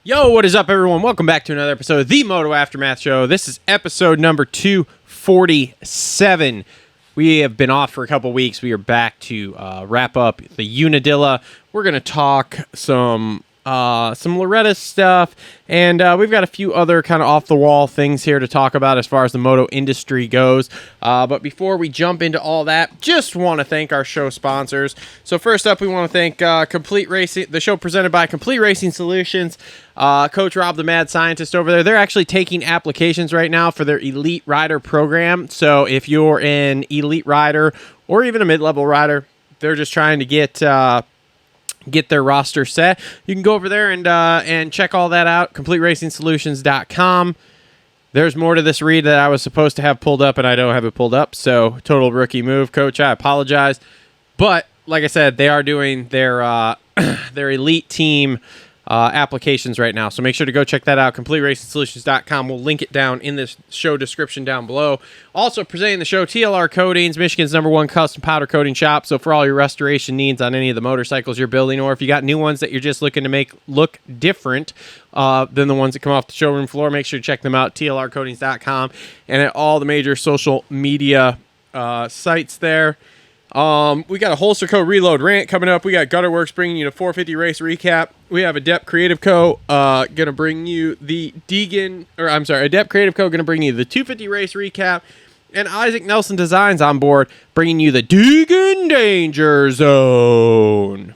Yo, what is up, everyone? Welcome back to another episode of the Moto Aftermath Show. This is episode number 247. We have been off for a couple weeks. We are back to wrap up the Unadilla. We're going to talk some Loretta stuff, and we've got a few other kind of off-the-wall things here to talk about as far as the moto industry goes. But before we jump into all that, just want to thank our show sponsors. So first up, we want to thank Complete Racing, the show presented by Complete Racing Solutions. Coach Rob, the mad scientist over there, they're actually taking applications right now for their Elite Rider program. So if you're an Elite Rider or even a mid-level rider, they're just trying to get their roster set. You can go over there and check all that out, CompleteRacingSolutions.com. There's more to this read that I was supposed to have pulled up, and I don't have it pulled up, so total rookie move, Coach. I apologize. But, like I said, they are doing their elite team applications right now, so make sure to go check that out, CompleteRacingSolutions.com. We'll link it down in this show description down below. Also presenting the show, TLR Coatings, Michigan's #1 custom powder coating shop. So for all your restoration needs on any of the motorcycles you're building, or if you got new ones that you're just looking to make look different than the ones that come off the showroom floor, make sure to check them out, TLRcoatings.com, and at all the major social media sites there. We got a Holster Co. Reload rant coming up. We got Gutterworks bringing you the 450 race recap. We have Adept Creative Co. Gonna bring you the Adept Creative Co. Gonna bring you the 250 race recap, and Isaac Nelson Designs on board bringing you the Deegan Danger Zone.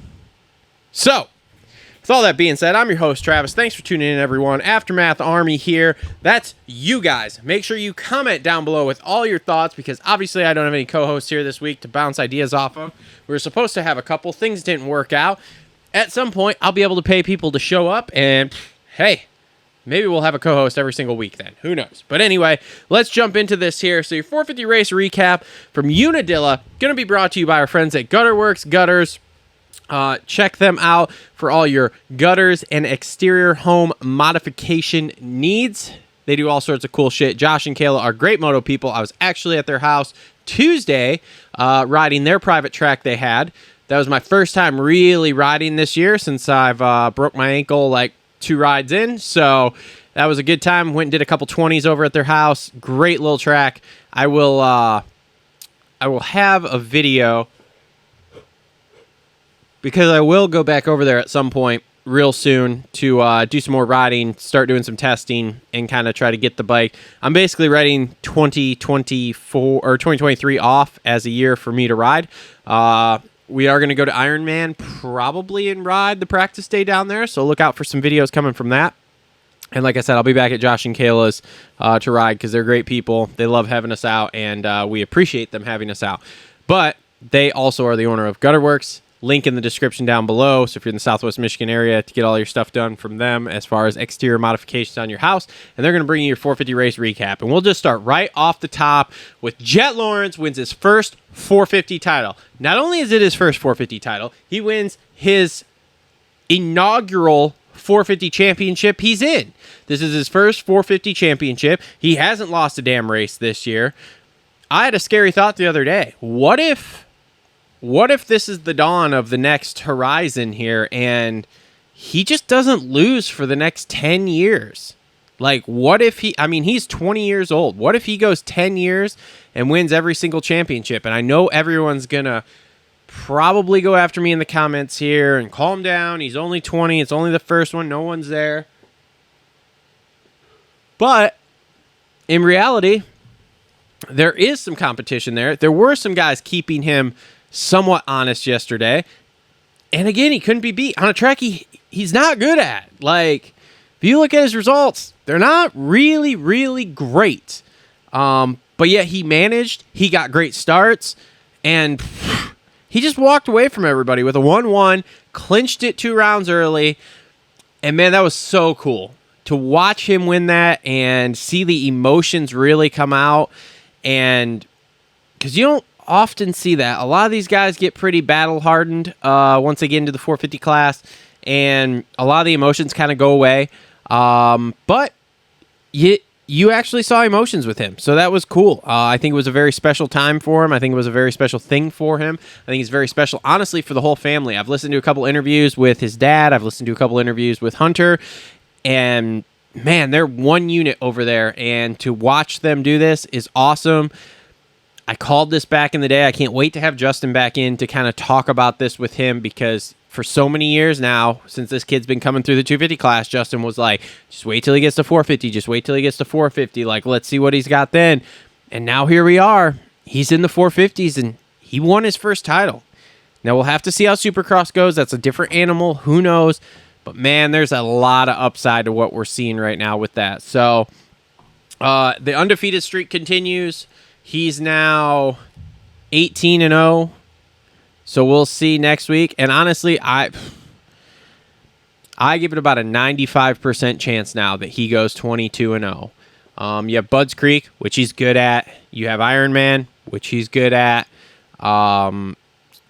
So, with all that being said, I'm your host, Travis. Thanks for tuning in, everyone. Aftermath Army here. That's you guys. Make sure you comment down below with all your thoughts, because obviously I don't have any co-hosts here this week to bounce ideas off of. We were supposed to have a couple. Things didn't work out. At some point, I'll be able to pay people to show up, and hey, maybe we'll have a co-host every single week then. Who knows? But anyway, let's jump into this here. So your 450 race recap from Unadilla, going to be brought to you by our friends at Gutterworks Gutters. Check them out for all your gutters and exterior home modification needs. They do all sorts of cool shit. Josh and Kayla are great moto people. I was actually at their house Tuesday riding their private track they had. That was my first time really riding this year since I've broke my ankle like 2 rides in. So that was a good time. Went and did a couple 20s over at their house. Great little track. I will have a video, because I will go back over there at some point real soon to do some more riding, start doing some testing, and kind of try to get the bike. I'm basically writing 2024 or 2023 off as a year for me to ride. We are going to go to Ironman probably and ride the practice day down there, so look out for some videos coming from that. And like I said, I'll be back at Josh and Kayla's to ride, because they're great people. They love having us out, and we appreciate them having us out. But they also are the owner of Gutterworks. Link in the description down below. So if you're in the Southwest Michigan area, to get all your stuff done from them as far as exterior modifications on your house. And they're going to bring you your 450 race recap. And we'll just start right off the top with Jett Lawrence wins his first 450 title. Not only is it his first 450 title, he wins his inaugural 450 championship he's in. This is his first 450 championship. He hasn't lost a damn race this year. I had a scary thought the other day. What if this is the dawn of the next horizon here, and he just doesn't lose for the next 10 years? Like, what if he's 20 years old. What if he goes 10 years and wins every single championship? And I know everyone's going to probably go after me in the comments here and calm down. He's only 20. It's only the first one. No one's there. But in reality, there is some competition there. There were some guys keeping him somewhat honest yesterday, and again, he couldn't be beat on a track he's not good at. Like, if you look at his results, they're not really great, but yet he managed. He got great starts, and he just walked away from everybody with a 1-1, clinched it 2 rounds early, and man, that was so cool to watch him win that and see the emotions really come out. And because you don't often see that. A lot of these guys get pretty battle hardened once they get into the 450 class, and a lot of the emotions kind of go away. But you actually saw emotions with him, so that was cool. I think it was a very special time for him. I think it was a very special thing for him. I think it's very special, honestly, for the whole family. I've listened to a couple interviews with his dad. I've listened to a couple interviews with Hunter, And man, they're one unit over there, and to watch them do this is awesome. I called this back in the day. I can't wait to have Justin back in to kind of talk about this with him, because for so many years now, since this kid's been coming through the 250 class, Justin was like, just wait till he gets to 450. Just wait till he gets to 450. Like, let's see what he's got then. And now here we are. He's in the 450s, and he won his first title. Now, we'll have to see how Supercross goes. That's a different animal. Who knows? But, man, there's a lot of upside to what we're seeing right now with that. So, the undefeated streak continues. He's now 18-0. So, we'll see next week. And, honestly, I give it about a 95% chance now that he goes 22-0. You have Budds Creek, which he's good at. You have Ironman, which he's good at.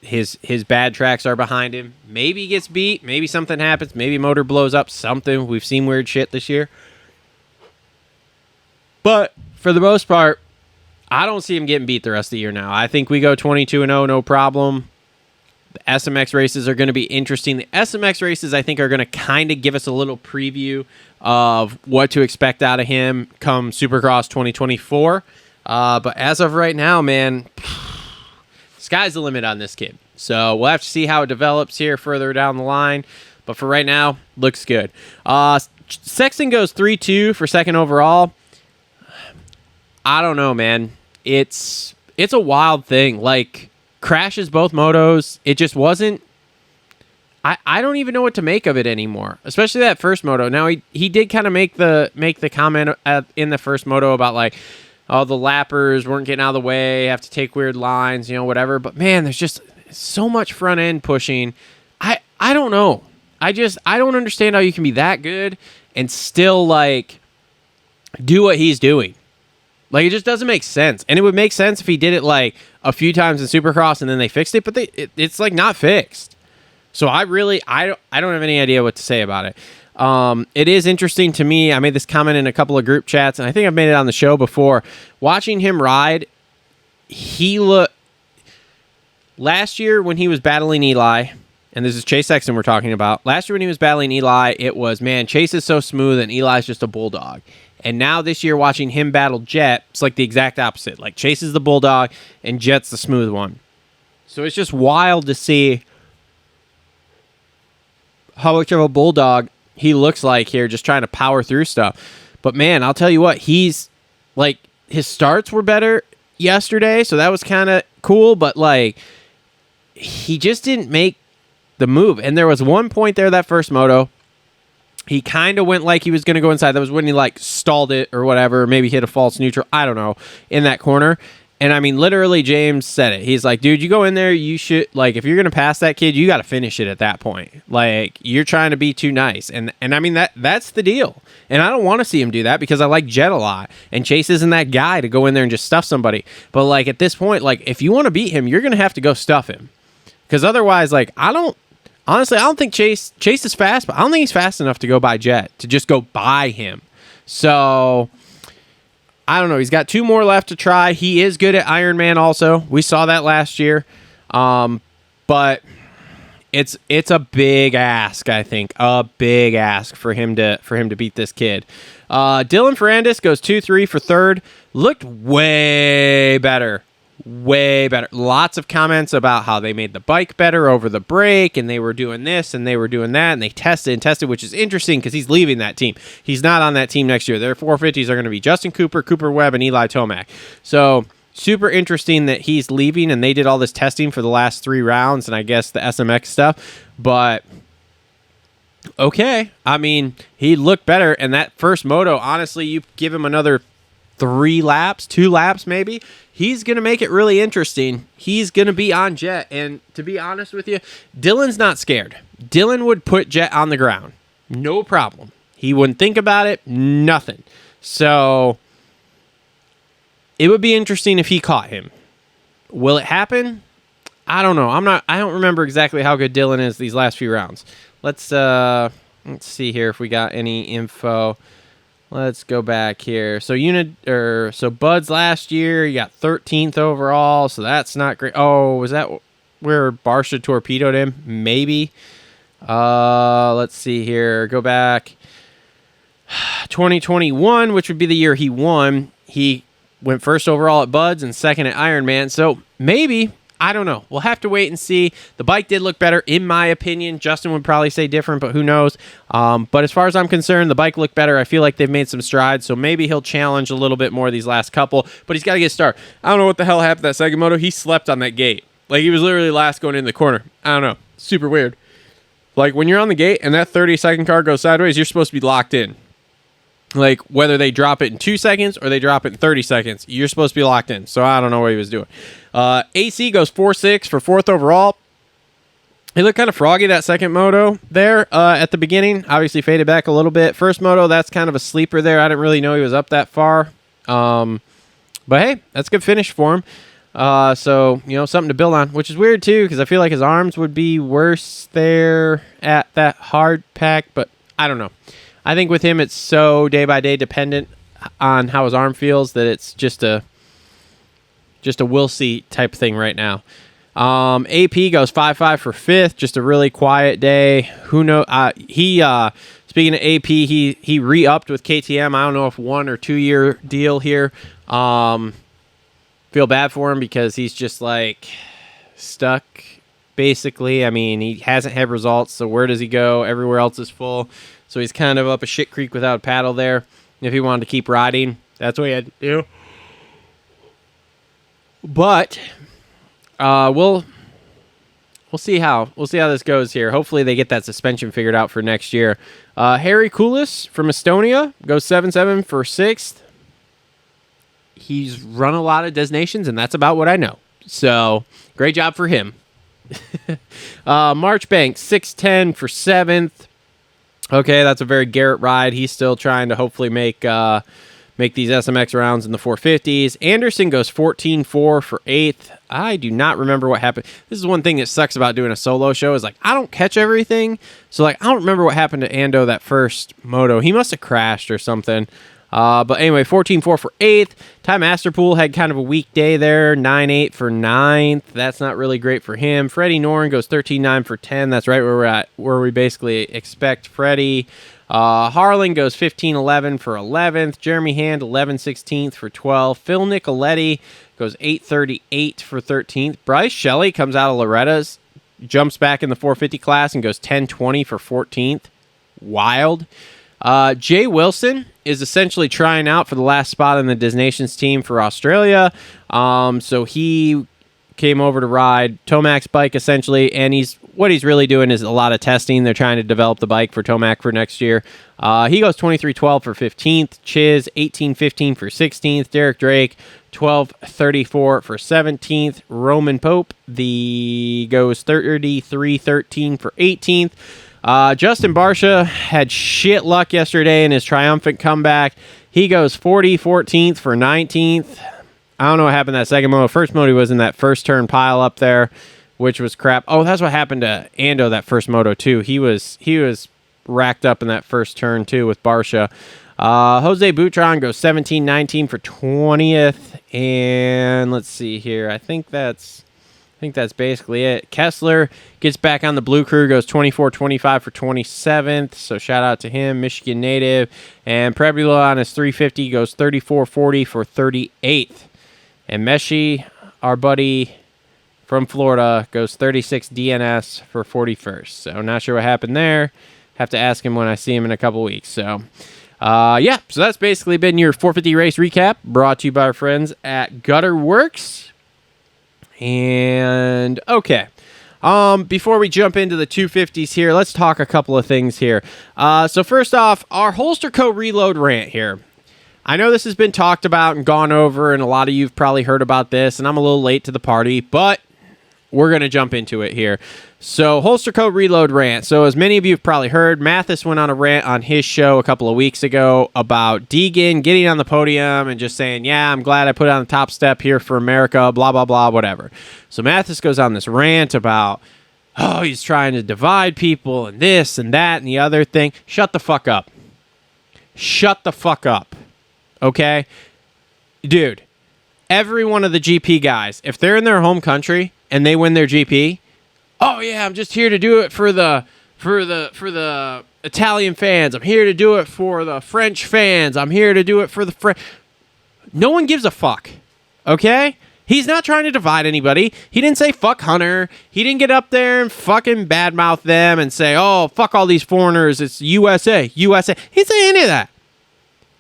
His bad tracks are behind him. Maybe he gets beat. Maybe something happens. Maybe motor blows up. Something. We've seen weird shit this year. But for the most part, I don't see him getting beat the rest of the year now. I think we go 22-0, no problem. The SMX races are going to be interesting. The SMX races, I think, are going to kind of give us a little preview of what to expect out of him come Supercross 2024. But as of right now, man, sky's the limit on this kid. So we'll have to see how it develops here further down the line. But for right now, looks good. Sexton goes 3-2 for second overall. I don't know, man. It's a wild thing. Like, crashes both motos. It just wasn't. I don't even know what to make of it anymore, especially that first moto. Now, he did kind of make the comment in the first moto about, like, oh, the lappers weren't getting out of the way, have to take weird lines, whatever. But, man, there's just so much front end pushing. I don't know. I don't understand how you can be that good and still, like, do what he's doing. Like, it just doesn't make sense. And it would make sense if he did it, like, a few times in Supercross and then they fixed it, but it's, like, not fixed. So I don't have any idea what to say about it. It is interesting to me. I made this comment in a couple of group chats, and I think I've made it on the show before. Watching him ride, last year when he was battling Eli, and this is Chase Sexton we're talking about. Last year when he was battling Eli, it was, man, Chase is so smooth and Eli's just a bulldog. And now this year watching him battle Jett, it's like the exact opposite. Like, Chase is the bulldog and Jett's the smooth one. So it's just wild to see how much of a bulldog he looks like here, just trying to power through stuff. But, man, I'll tell you what, he's, like, his starts were better yesterday, so that was kind of cool, but, like, he just didn't make the move. And there was one point there, that first moto, he kind of went like he was going to go inside. That was when he, like, stalled it or whatever, maybe hit a false neutral, I don't know, in that corner. And, I mean, literally, James said it. He's like, dude, you go in there, you should, like, if you're going to pass that kid, you got to finish it at that point. Like, you're trying to be too nice. And I mean, that's the deal. And I don't want to see him do that because I like Jett a lot. And Chase isn't that guy to go in there and just stuff somebody. But, like, at this point, like, if you want to beat him, you're going to have to go stuff him. Because otherwise, like, honestly, I don't think Chase is fast, but I don't think he's fast enough to go by Jett, to just go by him. So, I don't know. He's got two more left to try. He is good at Ironman also. We saw that last year. But it's a big ask, I think. A big ask for him to beat this kid. Dylan Ferrandis goes 2-3 for third. Looked way better. Way better. Lots of comments about how they made the bike better over the break, and they were doing this and they were doing that, and they tested, which is interesting because he's leaving that team. He's not on that team next year. Their 450s are going to be Justin Cooper, Cooper Webb, and Eli Tomac. So super interesting that he's leaving, and they did all this testing for the last 3 rounds, and I guess the SMX stuff. But okay, I mean, he looked better, and that first moto, honestly, you give him another 2 laps maybe, he's going to make it really interesting. He's going to be on Jett. And to be honest with you, Dylan's not scared. Dylan would put Jett on the ground. No problem. He wouldn't think about it. Nothing. So it would be interesting if he caught him. Will it happen? I don't know. I don't remember exactly how good Dylan is these last few rounds. Let's see here if we got any info. Let's go back here. So Bud's last year, you got 13th overall, so that's not great. Oh, was that where Barsha torpedoed him? Maybe. Let's see here. Go back. 2021, which would be the year he won, he went first overall at Buds and second at Ironman. So maybe, I don't know. We'll have to wait and see. The bike did look better, in my opinion. Justin would probably say different, but who knows? But as far as I'm concerned, the bike looked better. I feel like they've made some strides, so maybe he'll challenge a little bit more these last couple, but he's got to get started. I don't know what the hell happened to that second moto. He slept on that gate. Like, he was literally last going in the corner. I don't know. Super weird. Like, when you're on the gate and that 30-second car goes sideways, you're supposed to be locked in. Like, whether they drop it in 2 seconds or they drop it in 30 seconds, you're supposed to be locked in. So I don't know what he was doing. AC goes 4.6 for 4th overall. He looked kind of froggy that second moto there at the beginning. Obviously faded back a little bit. First moto, that's kind of a sleeper there. I didn't really know he was up that far. But hey, that's a good finish for him. So, you know, something to build on, which is weird too, because I feel like his arms would be worse there at that hard pack, but I don't know. I think with him, it's so day by day dependent on how his arm feels that it's just a we'll see type thing right now. AP goes 5.5 for 5th, just a really quiet day. Who knows? Speaking of AP, he re-upped with KTM. I don't know if 1 or 2 year deal here. Feel bad for him because he's just like stuck. Basically, I mean, he hasn't had results, so where does he go? Everywhere else is full. So he's kind of up a shit creek without a paddle there. If he wanted to keep riding, that's what he had to do. But we'll see how this goes here. Hopefully they get that suspension figured out for next year. Harry Koulis from Estonia goes 7.7 for 6th. He's run a lot of designations, and that's about what I know. So great job for him. Marchbank 6.10 for 7th. Okay, that's a very Garrett ride. He's still trying to hopefully make these SMX rounds in the 450s. Anderson goes 14.4 for 8th. I do not remember what happened. This is one thing that sucks about doing a solo show is, like, I don't catch everything. So, like, I don't remember what happened to Ando that first moto. He must have crashed or something. But anyway, 14.4 for 8th. Ty Masterpool had kind of a weak day there. 9.8 for 9th. That's not really great for him. Freddie Noren goes 13.9 for 10. That's right where we're at, where we basically expect Freddie. Harlan goes 15.11 for 11th. Jeremy Hand 11.16 for 12th. Phil Nicoletti goes 8.38 for 13th. Bryce Shelley comes out of Loretta's, jumps back in the 450 class and goes 10.20 for 14th. Wild. Jay Wilson is essentially trying out for the last spot in the Designations team for Australia. So he came over to ride Tomac's bike essentially, and what he's really doing is a lot of testing. They're trying to develop the bike for Tomac for next year. He goes 23.12 for 15th. Chiz 18.15 for 16th. Derek Drake 12.34 for 17th. Roman Pope goes 33.13 for 18th. Justin Barsha had shit luck yesterday in his triumphant comeback. He goes 14th for 19th. I don't know what happened that second moto. First moto was in that first turn pile up there, which was crap. Oh, that's what happened to Ando that first moto too. He was racked up in that first turn too with Barsha. Jose Boutron goes 17.19 for 20th. And let's see here. I think that's basically it. Kessler gets back on the Blue Crew, goes 24.25 for 27th. So shout out to him, Michigan native. And Prebula on his 350 goes 34.40 for 38th. And Meshi, our buddy from Florida, goes 36 DNS for 41st. So not sure what happened there. Have to ask him when I see him in a couple weeks. So yeah, so that's basically been your 450 race recap, brought to you by our friends at Gutter Works. And okay, before we jump into the 250s here, let's talk a couple of things here. So first off, our Holster Co. reload rant here. I know this has been talked about and gone over, and a lot of you have probably heard about this, and I'm a little late to the party, but we're going to jump into it here. So, Holster Co. reload rant. So, as many of you have probably heard, Mathis went on a rant on his show a couple of weeks ago about Deegan getting on the podium and just saying, yeah, I'm glad I put it on the top step here for America, blah, blah, blah, whatever. So, Mathis goes on this rant about, oh, he's trying to divide people and this and that and the other thing. Shut the fuck up. Shut the fuck up. Okay? Dude, every one of the GP guys, if they're in their home country and they win their GP, oh yeah, I'm just here to do it for the Italian fans. I'm here to do it for the French fans. I'm here to do it for the French. No one gives a fuck. Okay? He's not trying to divide anybody. He didn't say fuck Hunter. He didn't get up there and fucking badmouth them and say, oh, fuck all these foreigners. It's USA, USA. He didn't say any of that.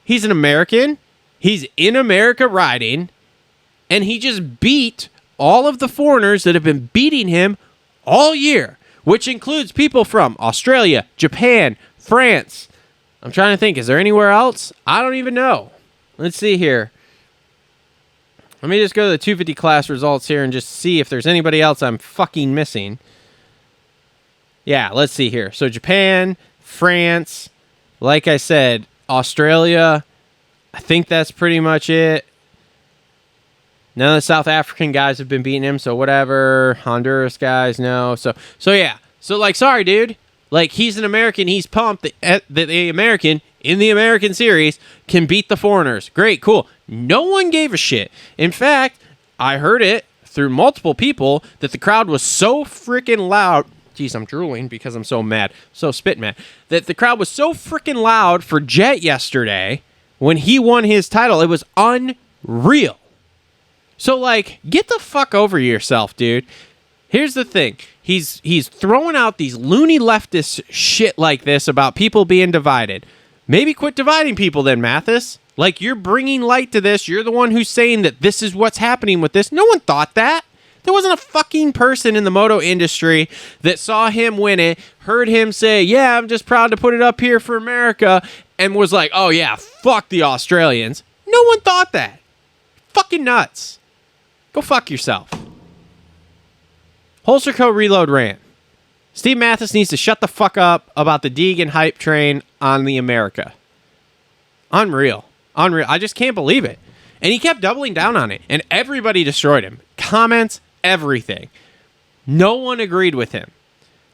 He's an American. He's in America riding. And he just beat all of the foreigners that have been beating him all year, which includes people from Australia, Japan, France. I'm trying to think. Is there anywhere else? I don't even know. Let's see here. Let me just go to the 250 class results here and just see if there's anybody else I'm fucking missing. Yeah, let's see here. So Japan, France, like I said, Australia. I think that's pretty much it. None of the South African guys have been beating him, so whatever. Honduras guys, no. So yeah. So, like, sorry, dude. Like, he's an American. He's pumped that the American in the American series can beat the foreigners. Great, cool. No one gave a shit. In fact, I heard it through multiple people that the crowd was so freaking loud. Jeez, I'm drooling because I'm so mad. So spit mad. That the crowd was so freaking loud for Jett yesterday when he won his title. It was unreal. So, like, get the fuck over yourself, dude. Here's the thing. He's throwing out these loony leftist shit like this about people being divided. Maybe quit dividing people then, Mathis. Like, you're bringing light to this. You're the one who's saying that this is what's happening with this. No one thought that. There wasn't a fucking person in the moto industry that saw him win it, heard him say, yeah, I'm just proud to put it up here for America, and was like, oh, yeah, fuck the Australians. No one thought that. Fucking nuts. Go fuck yourself. Holster Co. Reload rant. Steve Mathis needs to shut the fuck up about the Deegan hype train on the America. Unreal. I just can't believe it. And he kept doubling down on it. And everybody destroyed him. Comments, everything. No one agreed with him.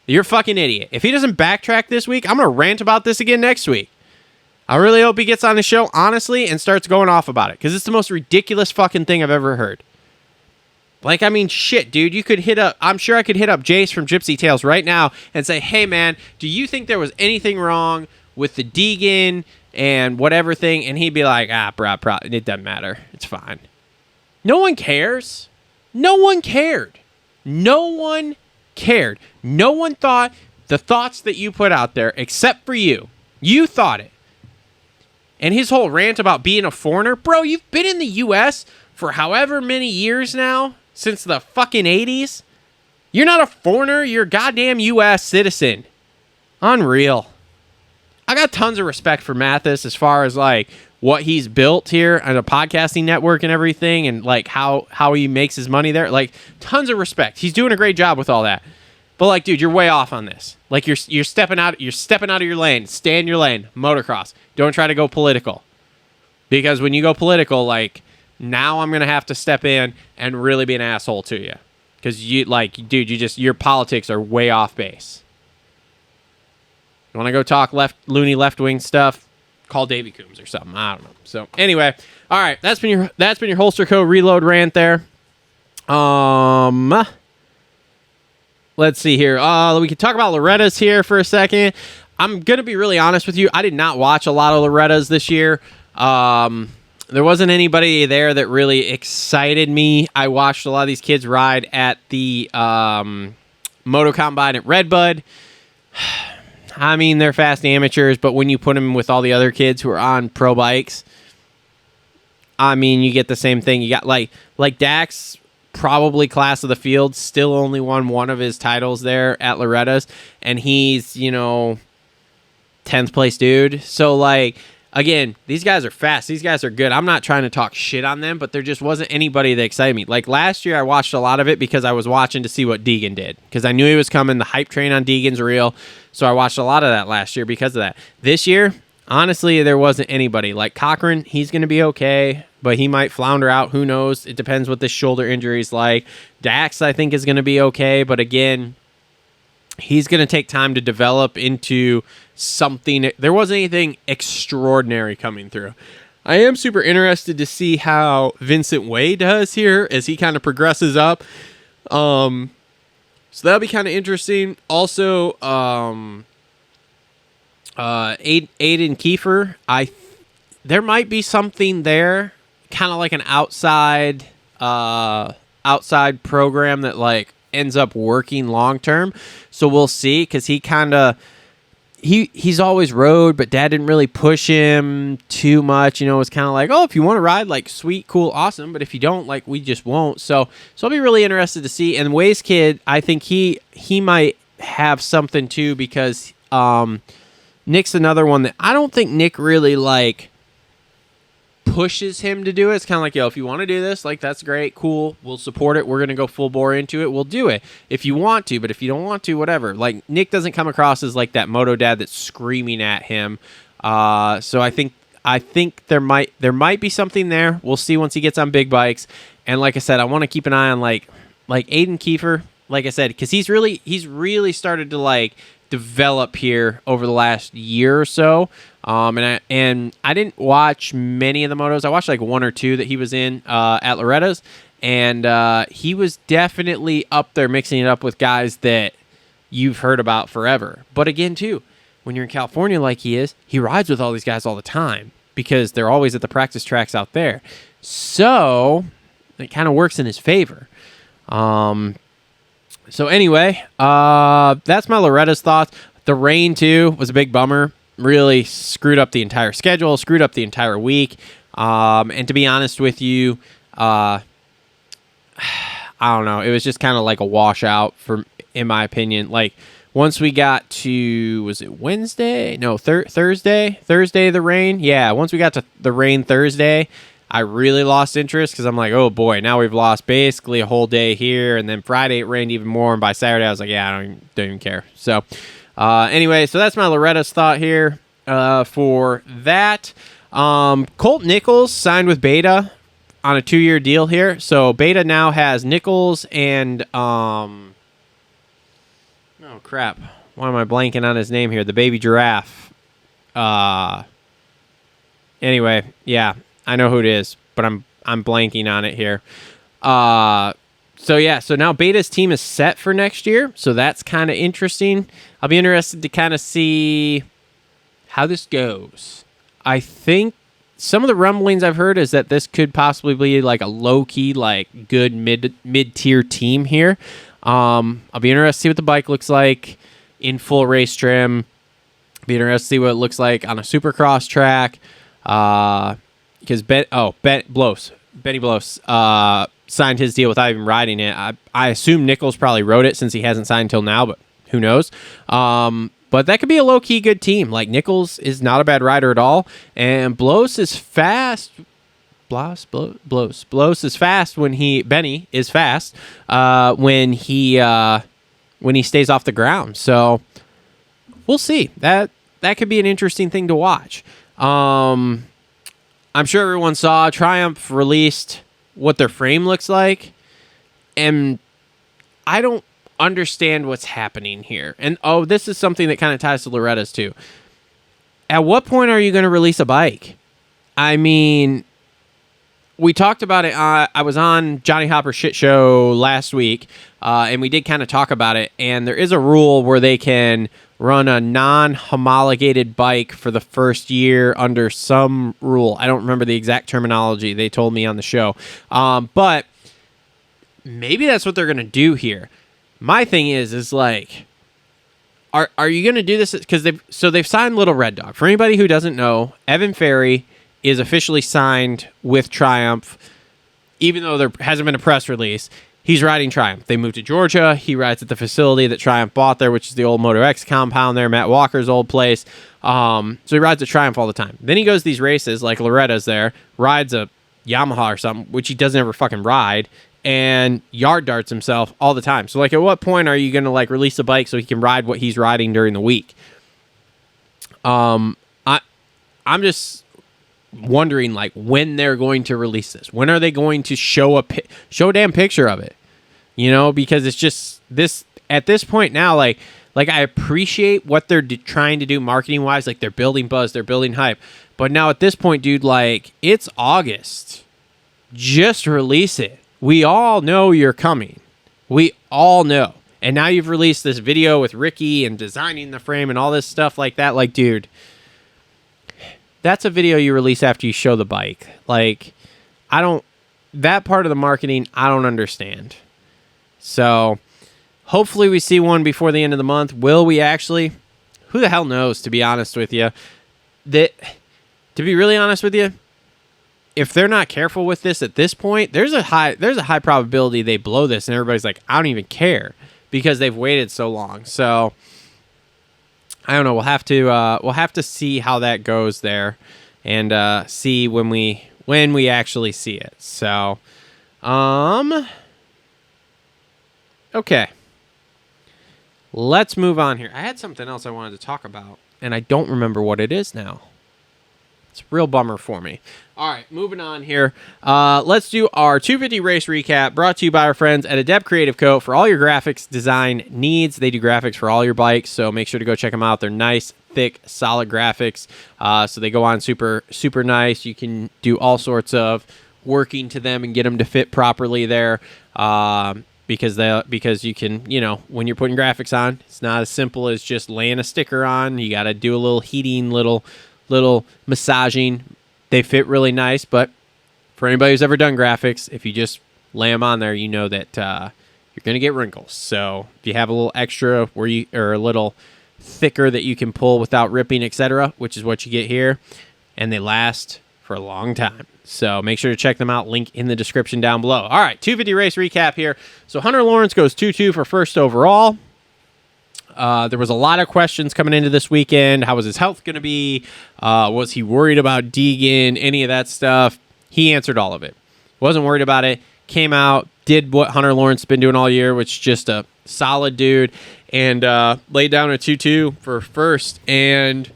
You're a fucking idiot. If he doesn't backtrack this week, I'm going to rant about this again next week. I really hope he gets on the show, honestly, and starts going off about it. Because it's the most ridiculous fucking thing I've ever heard. Like, I mean, shit, dude, you could hit up, I'm sure I could hit up Jace from Gypsy Tales right now and say, hey, man, do you think there was anything wrong with the Deegan and whatever thing? And he'd be like, bro, it doesn't matter. It's fine. No one cares. No one cared. No one cared. No one thought the thoughts that you put out there, except for you. You thought it. And his whole rant about being a foreigner, bro, you've been in the U.S. for however many years now. Since the fucking 80s? You're not a foreigner. You're a goddamn U.S. citizen. Unreal. I got tons of respect for Mathis as far as, like, what he's built here on a podcasting network and everything and, like, how he makes his money there. Like, tons of respect. He's doing a great job with all that. But, like, dude, you're way off on this. Like, you're stepping out of your lane. Stay in your lane. Motocross. Don't try to go political. Because when you go political, like... Now I'm going to have to step in and really be an asshole to you. Because, you like, dude, your politics are way off base. You want to go talk loony left-wing stuff? Call Davey Coombs or something. I don't know. So, anyway. All right. That's been your Holster Co. Reload rant there. Let's see here. We can talk about Loretta's here for a second. I'm going to be really honest with you. I did not watch a lot of Loretta's this year. There wasn't anybody there that really excited me. I watched a lot of these kids ride at the Moto Combine at Redbud. I mean, they're fast amateurs, but when you put them with all the other kids who are on pro bikes, I mean, you get the same thing. You got like Dax, probably class of the field, still only won one of his titles there at Loretta's, and he's, 10th place dude. So, like... Again, these guys are fast. These guys are good. I'm not trying to talk shit on them, but there just wasn't anybody that excited me. Like last year, I watched a lot of it because I was watching to see what Deegan did. Because I knew he was coming. The hype train on Deegan's real. So I watched a lot of that last year because of that. This year, honestly, there wasn't anybody. Like Cochran, he's going to be okay, but he might flounder out. Who knows? It depends what this shoulder injury is like. Dax, I think, is going to be okay, but again... He's going to take time to develop into something. There wasn't anything extraordinary coming through. I am super interested to see how Vincent Way does here as he kind of progresses up. So that'll be kind of interesting. Also, Aiden Kiefer, there might be something there, kind of like an outside program that like ends up working long term. So we'll see, because he's always rode, but Dad didn't really push him too much. You know, it was kind of like, oh, if you want to ride, like, sweet, cool, awesome. But if you don't, like, we just won't. So I'll be really interested to see. And Waze Kid, I think he might have something too, because Nick's another one that I don't think Nick really like pushes him to do it. It's kind of like, yo, if you want to do this, like, that's great, cool, we'll support it, we're gonna go full bore into it, we'll do it if you want to, but if you don't want to, whatever. Like, Nick doesn't come across as like that moto dad that's screaming at him. So I think there might be something there. We'll see once he gets on big bikes. And like I said, I want to keep an eye on like Aiden Kiefer, like I said, because he's really started to like develop here over the last year or so. And I didn't watch many of the motos. I watched like one or two that he was in at Loretta's, and he was definitely up there mixing it up with guys that you've heard about forever. But again, too, when you're in California like he is, he rides with all these guys all the time because they're always at the practice tracks out there. So it kind of works in his favor. So anyway, that's my Loretta's thoughts. The rain, too, was a big bummer. Really screwed up the entire schedule, screwed up the entire week. And to be honest with you, I don't know. It was just kind of like a washout, in my opinion. Like, once we got to, was it Wednesday? No, Thursday? Thursday, the rain? Yeah, once we got to the rain Thursday, I really lost interest because I'm like, oh boy, now we've lost basically a whole day here. And then Friday it rained even more. And by Saturday I was like, yeah, I don't even care. So anyway, so that's my Loretta's thought here for that. Colt Nichols signed with Beta on a 2-year deal here. So Beta now has Nichols and, oh crap, why am I blanking on his name here? The baby giraffe. Anyway, yeah. I know who it is, but I'm blanking on it here. So now Beta's team is set for next year, so that's kind of interesting. I'll be interested to kind of see how this goes. I think some of the rumblings I've heard is that this could possibly be like a low-key, like, good mid-tier team here. I'll be interested to see what the bike looks like in full race trim. Be interested to see what it looks like on a supercross track. Because Benny Bloss signed his deal without even riding it. I assume Nichols probably rode it since he hasn't signed until now, but who knows? But that could be a low-key good team. Like, Nichols is not a bad rider at all, and Bloss is fast. Bloss is fast Benny is fast when he stays off the ground. So we'll see. That could be an interesting thing to watch. I'm sure everyone saw Triumph released what their frame looks like, and I don't understand what's happening here. And, this is something that kind of ties to Loretta's, too. At what point are you going to release a bike? I mean, we talked about it. I was on Johnny Hopper's Shit Show last week, and we did kind of talk about it, and there is a rule where they can run a non-homologated bike for the first year under some rule. I don't remember the exact terminology they told me on the show. But maybe that's what they're going to do here. My thing is like, are you going to do this? Because they've signed Little Red Dog. For anybody who doesn't know, Evan Ferry is officially signed with Triumph, even though there hasn't been a press release. He's riding Triumph. They moved to Georgia. He rides at the facility that Triumph bought there, which is the old Moto X compound there, Matt Walker's old place. So he rides at Triumph all the time. Then he goes to these races, like Loretta's there, rides a Yamaha or something, which he doesn't ever fucking ride, and yard darts himself all the time. So, like, at what point are you going to, like, release a bike so he can ride what he's riding during the week? I'm just wondering, like, when they're going to release this. When are they going to show a damn picture of it? You know, because it's just this at this point now, like I appreciate what they're trying to do marketing wise. Like, they're building buzz, they're building hype. But now at this point, dude, like, it's August. Just release it. We all know you're coming. We all know. And now you've released this video with Ricky and designing the frame and all this stuff like that. Like, dude, that's a video you release after you show the bike. Like, that part of the marketing, I don't understand. So hopefully we see one before the end of the month. Will we actually? Who the hell knows, to be honest with you. To be really honest with you, if they're not careful with this at this point, there's a high probability they blow this and everybody's like, I don't even care, because they've waited so long. So I don't know. We'll have to see how that goes there, and see when we actually see it. So, okay. Let's move on here. I had something else I wanted to talk about, and I don't remember what it is now. It's a real bummer for me. All right, moving on here. Let's do our 250 race recap, brought to you by our friends at Adept Creative Co. For all your graphics design needs, they do graphics for all your bikes, so make sure to go check them out. They're nice, thick, solid graphics, so they go on super, super nice. You can do all sorts of working to them and get them to fit properly there, because you can, when you're putting graphics on, it's not as simple as just laying a sticker on. You got to do a little heating, little massaging. They fit really nice, but for anybody who's ever done graphics, if you just lay them on there, you know that you're going to get wrinkles. So if you have a little extra or a little thicker that you can pull without ripping, etc., which is what you get here, and they last for a long time. So make sure to check them out. Link in the description down below. All right, 250 race recap here. So Hunter Lawrence goes 2-2 for first overall. There was a lot of questions coming into this weekend. How was his health going to be? Was he worried about Deegan? Any of that stuff? He answered all of it. Wasn't worried about it. Came out, did what Hunter Lawrence has been doing all year, which is just a solid dude, and laid down a 2-2 for first, and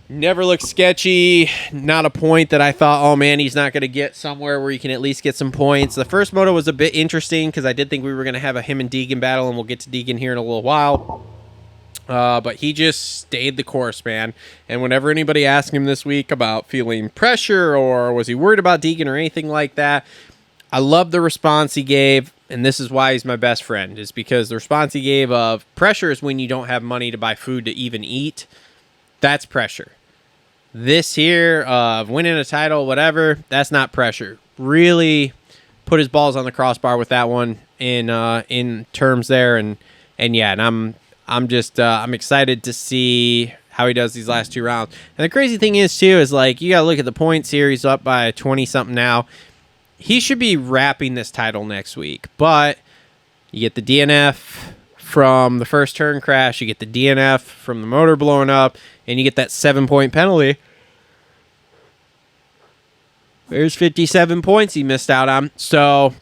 never looked sketchy. Not a point that I thought, oh man, he's not going to get somewhere where he can at least get some points. The first moto was a bit interesting because I did think we were going to have a him and Deegan battle, and we'll get to Deegan here in a little while. But he just stayed the course, man. And whenever anybody asked him this week about feeling pressure or was he worried about Deegan or anything like that, I love the response he gave, and this is why he's my best friend, is because the response he gave of pressure is when you don't have money to buy food to even eat. That's pressure. This here of winning a title, whatever, that's not pressure. Really put his balls on the crossbar with that one in terms there, and I'm excited to see how he does these last two rounds. And the crazy thing is too is like you gotta look at the points here. He's up by 20 something now. He should be wrapping this title next week, but you get the DNF from the first turn crash, you get the DNF from the motor blowing up, and you get that 7-point penalty. There's 57 points he missed out on. So,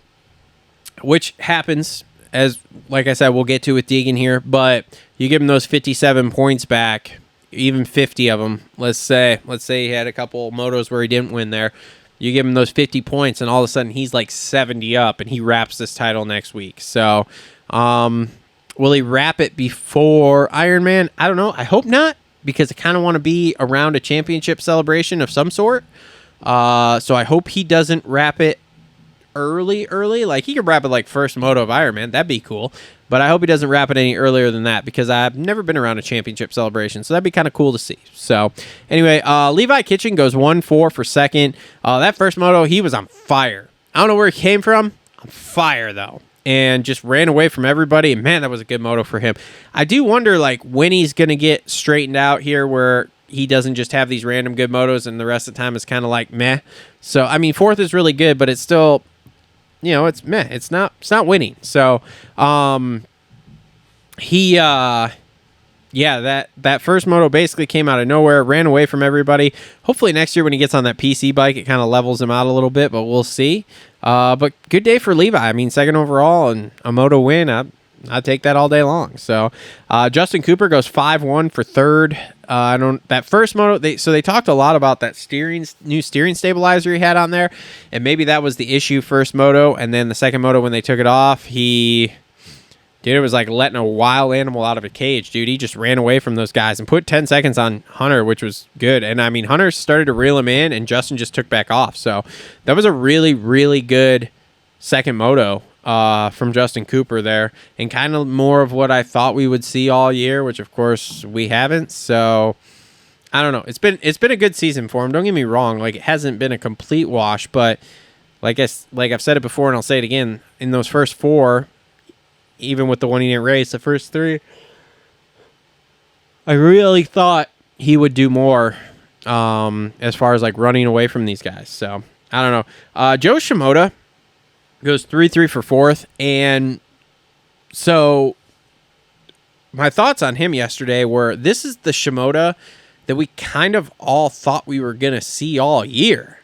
which happens, as like I said, we'll get to with Deegan here, but you give him those 57 points back, even 50 of them. Let's say he had a couple motos where he didn't win there. You give him those 50 points, and all of a sudden he's like 70 up, and he wraps this title next week. So, will he wrap it before Ironman? I don't know. I hope not, because I kind of want to be around a championship celebration of some sort. So I hope he doesn't wrap it early. Like, he could wrap it like first moto of Ironman. That'd be cool. But I hope he doesn't wrap it any earlier than that, because I've never been around a championship celebration. So that'd be kind of cool to see. So anyway, Levi Kitchen goes 1-4 for second. That first moto, he was on fire. I don't know where he came from. On fire, though. And just ran away from everybody. And man, that was a good moto for him. I do wonder, like, when he's going to get straightened out here where he doesn't just have these random good motos and the rest of the time is kind of like meh. So, I mean, fourth is really good, but it's still, it's meh. It's not winning. So, that first moto basically came out of nowhere, ran away from everybody. Hopefully next year when he gets on that PC bike, it kind of levels him out a little bit, but we'll see. But good day for Levi. I mean, second overall and a moto win. I'd take that all day long. So, Justin Cooper goes 5-1 for third. That first moto. They talked a lot about that new steering stabilizer he had on there, and maybe that was the issue first moto, and then the second moto when they took it off, it was like letting a wild animal out of a cage, dude. He just ran away from those guys and put 10 seconds on Hunter, which was good. And I mean, Hunter started to reel him in, and Justin just took back off. So that was a really, really good second moto from Justin Cooper there, and kind of more of what I thought we would see all year, which of course we haven't. So I don't know. It's been a good season for him. Don't get me wrong. Like, it hasn't been a complete wash, but like I've said it before, and I'll say it again. In those first 4, even with the one he didn't race, the first 3, I really thought he would do more as far as like running away from these guys. So I don't know. Joe Shimoda goes 3-3 for 4th, and so my thoughts on him yesterday were, this is the Shimoda that we kind of all thought we were going to see all year.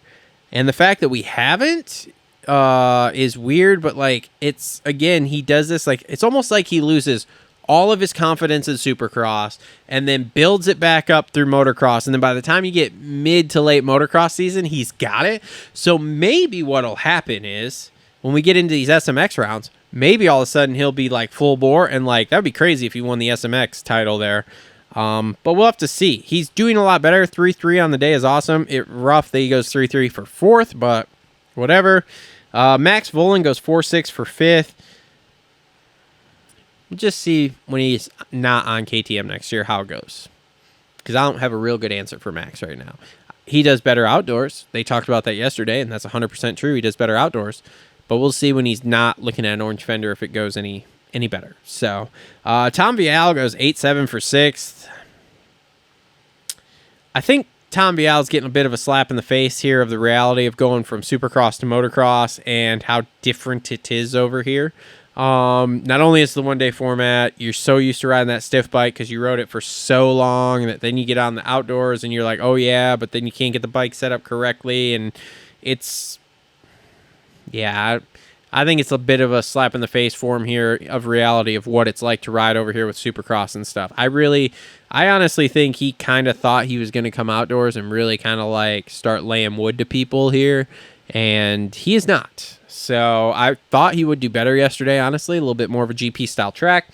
And the fact that we haven't is weird, but like, it's, again, he does this, like, it's almost like he loses all of his confidence in Supercross and then builds it back up through motocross. And then by the time you get mid to late motocross season, he's got it. So maybe what'll happen is when we get into these SMX rounds, maybe all of a sudden he'll be like full bore, and like, that'd be crazy if he won the SMX title there. But we'll have to see. He's doing a lot better. 3-3 on the day is awesome. It rough that he goes 3-3 for 4th, but whatever. Max Volan goes 4-6 for 5th. We'll just see when he's not on KTM next year how it goes, because I don't have a real good answer for Max right now. He does better outdoors. They talked about that yesterday, and that's 100% true. He does better outdoors, but we'll see when he's not looking at an orange fender if it goes any better. So Tom Vial goes 8-7 for 6th. I think Tom Vial's getting a bit of a slap in the face here of the reality of going from Supercross to motocross and how different it is over here. Not only is the one-day format, you're so used to riding that stiff bike because you rode it for so long that then you get on the outdoors and you're like, oh yeah, but then you can't get the bike set up correctly, and it's, yeah, I think it's a bit of a slap in the face for him here of reality of what it's like to ride over here with Supercross and stuff. I honestly think he kind of thought he was going to come outdoors and really kind of like start laying wood to people here, and he is not. So I thought he would do better yesterday, honestly, a little bit more of a GP style track.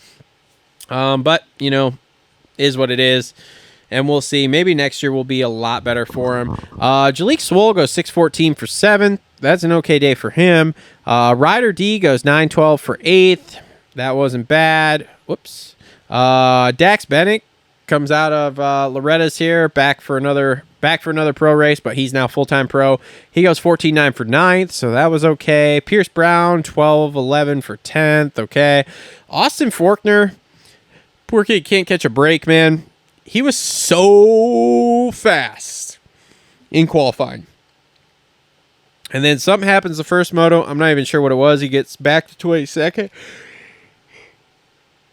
But, you know, is what it is. And we'll see. Maybe next year will be a lot better for him. Jalik Swoll goes 6-14 for 7th. That's an okay day for him. Ryder D goes 9-12 for 8th. That wasn't bad. Whoops. Dax Bennett comes out of Loretta's here, back for another pro race, but he's now full-time pro. He goes 14-9 for 9th, so that was okay. Pierce Brown, 12-11 for 10th, okay. Austin Forkner, poor kid, can't catch a break, man. He was so fast in qualifying. And then something happens the first moto. I'm not even sure what it was. He gets back to 22nd.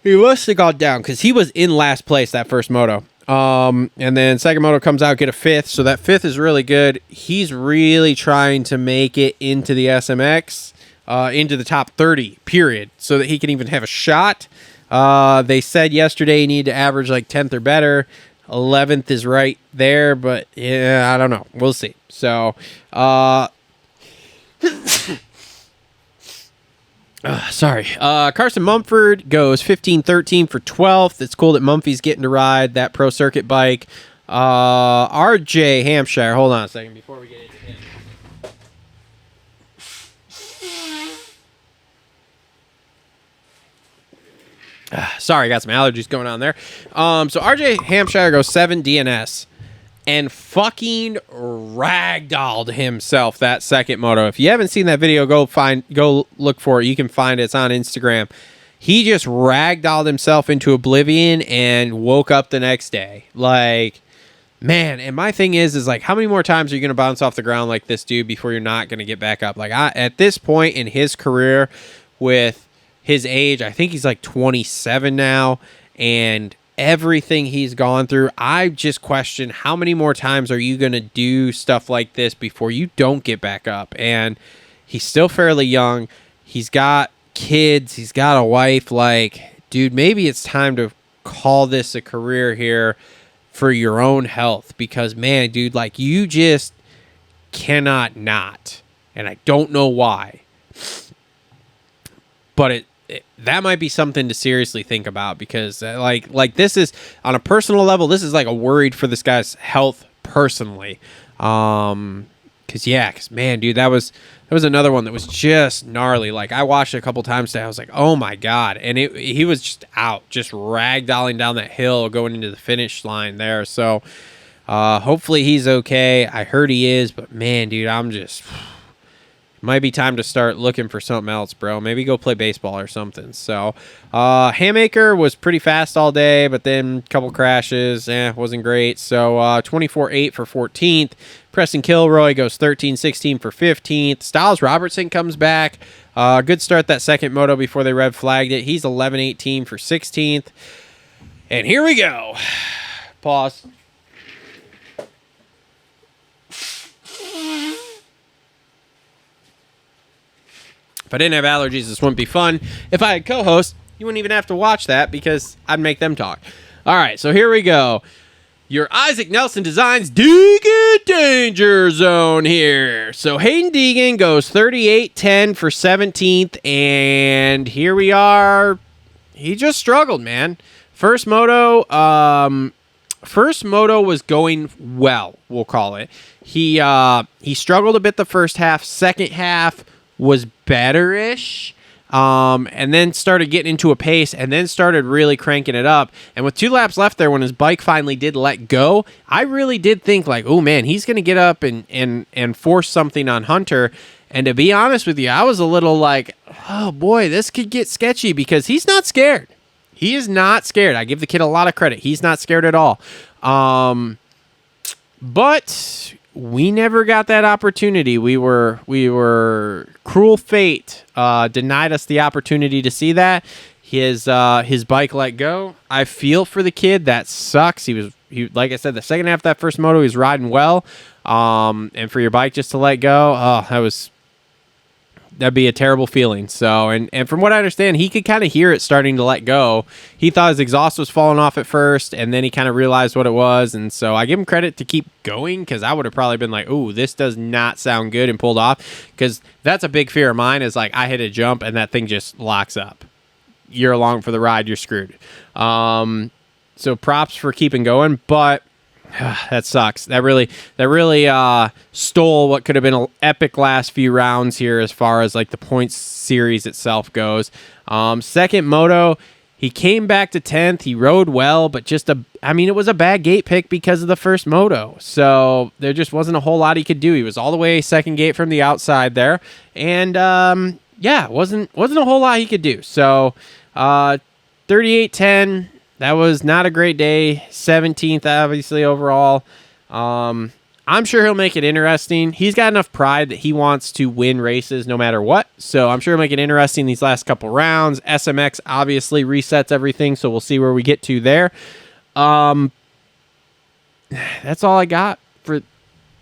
He must have got down because he was in last place that first moto. And then second moto comes out, get a 5th. So that 5th is really good. He's really trying to make it into the SMX, into the top 30, period, so that he can even have a shot. They said yesterday he needed to average like 10th or better. 11th is right there, but yeah, I don't know. We'll see. So, sorry. Carson Mumford goes 15-13 for 12th. It's cool that Mumphy's getting to ride that pro circuit bike. RJ Hampshire. Hold on a second before we get into him. Sorry, got some allergies going on there. So RJ Hampshire goes 7 DNS and fucking ragdolled himself that second moto. If you haven't seen that video, go look for it. You can find it. It's on Instagram. He just ragdolled himself into oblivion and woke up the next day. Like, man, and my thing is like, how many more times are you going to bounce off the ground like this dude before you're not going to get back up? Like, at this point in his career with his age, I think he's like 27 now, and everything he's gone through, I just question how many more times are you going to do stuff like this before you don't get back up? And he's still fairly young. He's got kids. He's got a wife. Like, dude, maybe it's time to call this a career here for your own health, because, man, dude, like, you just cannot not. And I don't know why. But that might be something to seriously think about, because like this is, on a personal level, this is like a worried for this guy's health personally, because Cause man, dude, that was another one that was just gnarly. Like I watched it a couple times today. I was like, oh my god, and he was just out, just ragdolling down that hill, going into the finish line there. So hopefully he's okay. I heard he is, but man, dude, I'm just. Might be time to start looking for something else, bro. Maybe go play baseball or something. So, Hammaker was pretty fast all day, but then a couple crashes. Wasn't great. So, 24-8 for 14th. Preston Kilroy goes 13-16 for 15th. Styles Robertson comes back. Good start that second moto before they red flagged it. He's 11-18 for 16th. And here we go. Pause. If I didn't have allergies, this wouldn't be fun. If I had co-hosts, you wouldn't even have to watch that because I'd make them talk. All right, so here we go. Your Isaac Nelson Designs Deegan Danger Zone here. So Hayden Deegan goes 38-10 for 17th, and here we are. He just struggled, man. First moto was going well, we'll call it. He struggled a bit the first half. Second half was better-ish, and then started getting into a pace, and then started really cranking it up. And with 2 laps left there, when his bike finally did let go, I really did think, like, oh, man, he's going to get up and force something on Hunter. And to be honest with you, I was a little like, oh, boy, this could get sketchy because he's not scared. He is not scared. I give the kid a lot of credit. He's not scared at all. But we never got that opportunity. We were cruel fate denied us the opportunity to see that. His bike let go. I feel for the kid. That sucks. He like I said, the second half of that first moto, he was riding well. And for your bike just to let go, that'd be a terrible feeling. So, and from what I understand, he could kind of hear it starting to let go. He thought his exhaust was falling off at first, and then he kind of realized what it was. And so I give him credit to keep going, because I would have probably been like, ooh, this does not sound good, and pulled off. Because that's a big fear of mine, is like I hit a jump and that thing just locks up. You're along for the ride, you're screwed. So props for keeping going, but that sucks. That really stole what could have been an epic last few rounds here as far as like the points series itself goes. Second moto, he came back to 10th. He rode well, but it was a bad gate pick because of the first moto. So there just wasn't a whole lot he could do. He was all the way second gate from the outside there, and wasn't a whole lot he could do. So 38-10. That was not a great day. 17th, obviously, overall. I'm sure he'll make it interesting. He's got enough pride that he wants to win races no matter what. So I'm sure he'll make it interesting these last couple rounds. SMX obviously resets everything, so we'll see where we get to there. That's all I got for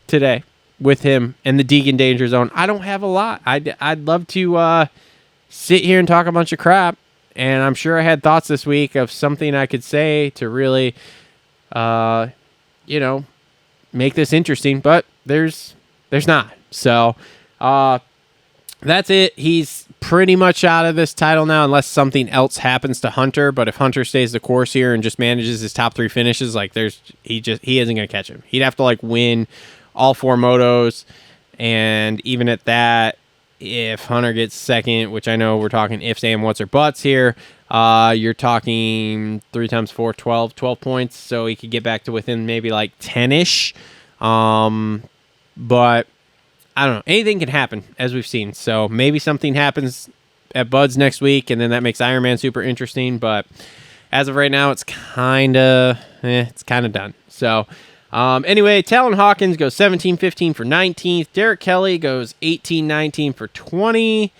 today with him and the Deegan Danger Zone. I don't have a lot. I'd love to sit here and talk a bunch of crap. And I'm sure I had thoughts this week of something I could say to really, make this interesting. But there's not. So that's it. He's pretty much out of this title now, unless something else happens to Hunter. But if Hunter stays the course here and just manages his top 3 finishes, like he isn't going to catch him. He'd have to like win all 4 motos, and even at that, if Hunter gets second, which I know we're talking ifs, and what's or buts here, you're talking 3 times 4, 12 points. So he could get back to within maybe like 10-ish. But I don't know. Anything can happen, as we've seen. So maybe something happens at Bud's next week, and then that makes Ironman super interesting. But as of right now, it's kind of done. So anyway, Talon Hawkins goes 17-15 for 19th. Derek Kelly goes 18-19 for 20.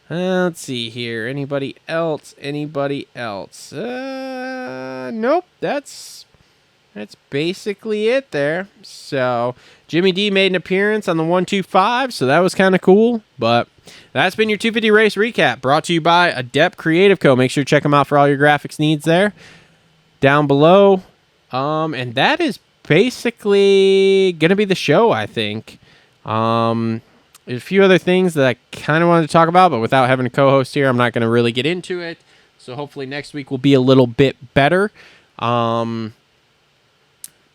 Let's see here. Anybody else? Nope. That's basically it there. So Jimmy D made an appearance on the 125, so that was kind of cool. But that's been your 250 race recap, brought to you by Adept Creative Co. Make sure to check them out for all your graphics needs there down below. And that is basically going to be the show, I think. There's a few other things that I kind of wanted to talk about, but without having a co-host here, I'm not going to really get into it. So hopefully next week will be a little bit better.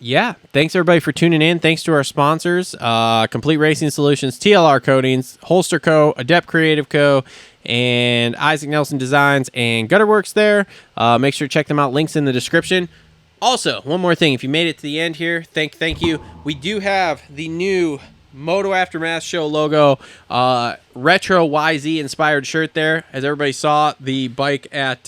Yeah, thanks everybody for tuning in. Thanks to our sponsors, Complete Racing Solutions, TLR Coatings, Holster Co., Adept Creative Co., and Isaac Nelson Designs and Gutterworks there. Make sure to check them out. Links in the description. Also, one more thing. If you made it to the end here, thank you. We do have the new Moto Aftermath Show logo, retro YZ inspired shirt there. As everybody saw, the bike at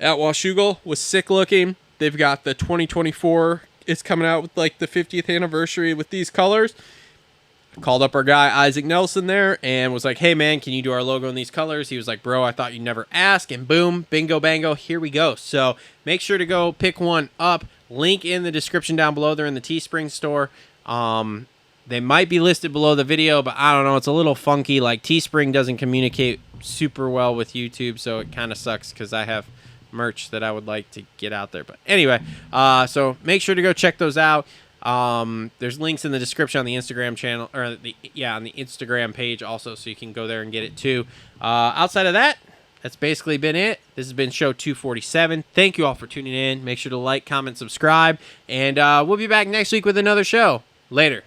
Washougal was sick looking. They've got the 2024. It's coming out with like the 50th anniversary with these colors. Called up our guy Isaac Nelson there and was like, hey man, can you do our logo in these colors? He was like, bro, I thought you'd never ask. And boom, bingo bango, here we go. So make sure to go pick one up. Link in the description down below. They're in the Teespring store. They might be listed below the video, but I don't know. It's a little funky. Like Teespring doesn't communicate super well with YouTube, so it kind of sucks because I have merch that I would like to get out there. But anyway, so make sure to go check those out. There's links in the description on the Instagram channel, or on the Instagram page also, so you can go there and get it too. Outside of that, that's basically been it. This has been show 247. Thank you all for tuning in. Make sure to like, comment, subscribe, and we'll be back next week with another show. Later.